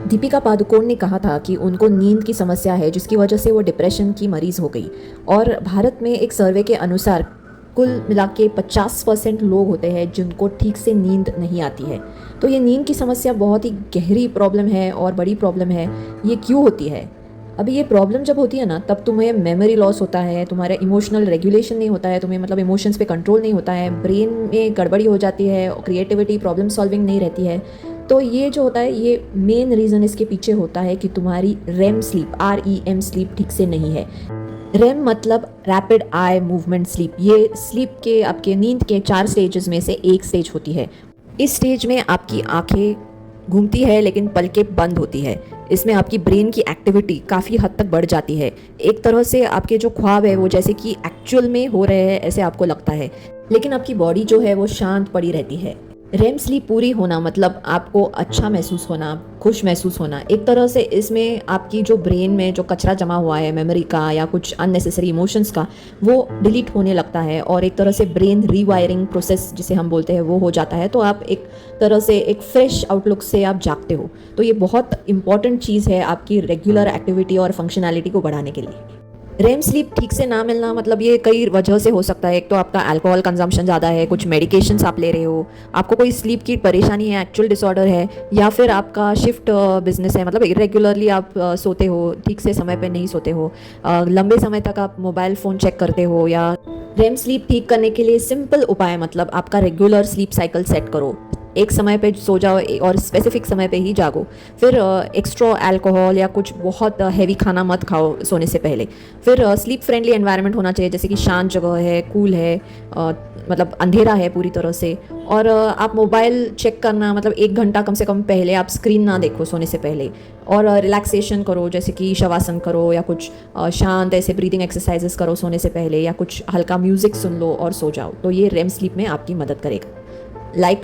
दीपिका पादुकोण ने कहा था कि उनको नींद की समस्या है जिसकी वजह से वो डिप्रेशन की मरीज़ हो गई। और भारत में एक सर्वे के अनुसार कुल मिला के 50% लोग होते हैं जिनको ठीक से नींद नहीं आती है। तो ये नींद की समस्या बहुत ही गहरी प्रॉब्लम है और बड़ी प्रॉब्लम है। ये क्यों होती है? अभी ये प्रॉब्लम जब होती है ना, तब तुम्हें मेमोरी लॉस होता है, तुम्हारा इमोशनल रेगुलेशन नहीं होता है, तुम्हें मतलब इमोशंस पे कंट्रोल नहीं होता है, ब्रेन में गड़बड़ी हो जाती है, क्रिएटिविटी प्रॉब्लम सॉल्विंग नहीं रहती है। तो ये जो होता है, ये मेन रीज़न इसके पीछे होता है कि तुम्हारी रेम स्लीप, REM स्लीप ठीक से नहीं है। रेम मतलब रैपिड आई मूवमेंट स्लीप। ये स्लीप के आपके नींद के 4 स्टेजेस में से एक स्टेज होती है। इस स्टेज में आपकी आंखें घूमती है लेकिन पलकें बंद होती है। इसमें आपकी ब्रेन की एक्टिविटी काफ़ी हद तक बढ़ जाती है। एक तरह से आपके जो ख्वाब है वो जैसे कि एक्चुअल में हो रहे हैं ऐसे आपको लगता है, लेकिन आपकी बॉडी जो है वो शांत पड़ी रहती है। रेम स्लीप पूरी होना मतलब आपको अच्छा महसूस होना, खुश महसूस होना। एक तरह से इसमें आपकी जो ब्रेन में जो कचरा जमा हुआ है मेमोरी का या कुछ अननेसेसरी इमोशंस का, वो डिलीट होने लगता है और एक तरह से ब्रेन रीवायरिंग प्रोसेस जिसे हम बोलते हैं वो हो जाता है। तो आप एक तरह से एक फ्रेश आउटलुक से आप जागते हो। तो ये बहुत इंपॉर्टेंट चीज़ है आपकी रेगुलर एक्टिविटी और फंक्शनैलिटी को बढ़ाने के लिए। रेम स्लीप ठीक से ना मिलना मतलब ये कई वजह से हो सकता है। एक तो आपका अल्कोहल कंजम्पशन ज़्यादा है, कुछ मेडिकेशंस आप ले रहे हो, आपको कोई स्लीप की परेशानी है, एक्चुअल डिसऑर्डर है, या फिर आपका शिफ्ट बिजनेस है, मतलब इरेगुलरली आप सोते हो, ठीक से समय पे नहीं सोते हो, लंबे समय तक आप मोबाइल फ़ोन चेक करते हो। या रेम स्लीप ठीक करने के लिए सिंपल उपाय मतलब आपका रेगुलर स्लीप साइकिल सेट करो। एक समय पे सो जाओ और स्पेसिफिक समय पे ही जागो। फिर एक्स्ट्रा अल्कोहल या कुछ बहुत हैवी खाना मत खाओ सोने से पहले। फिर स्लीप फ्रेंडली एनवायरनमेंट होना चाहिए, जैसे कि शांत जगह है, कूल है, मतलब अंधेरा है पूरी तरह से। और आप मोबाइल चेक करना मतलब 1 घंटा कम से कम पहले आप स्क्रीन ना देखो सोने से पहले। और रिलैक्सेशन करो, जैसे कि शवासन करो या कुछ शांत ऐसे ब्रीदिंग एक्सरसाइजेस करो सोने से पहले, या कुछ हल्का म्यूज़िक सुन लो और सो जाओ। तो ये रेम स्लीप में आपकी मदद करेगा। लाइक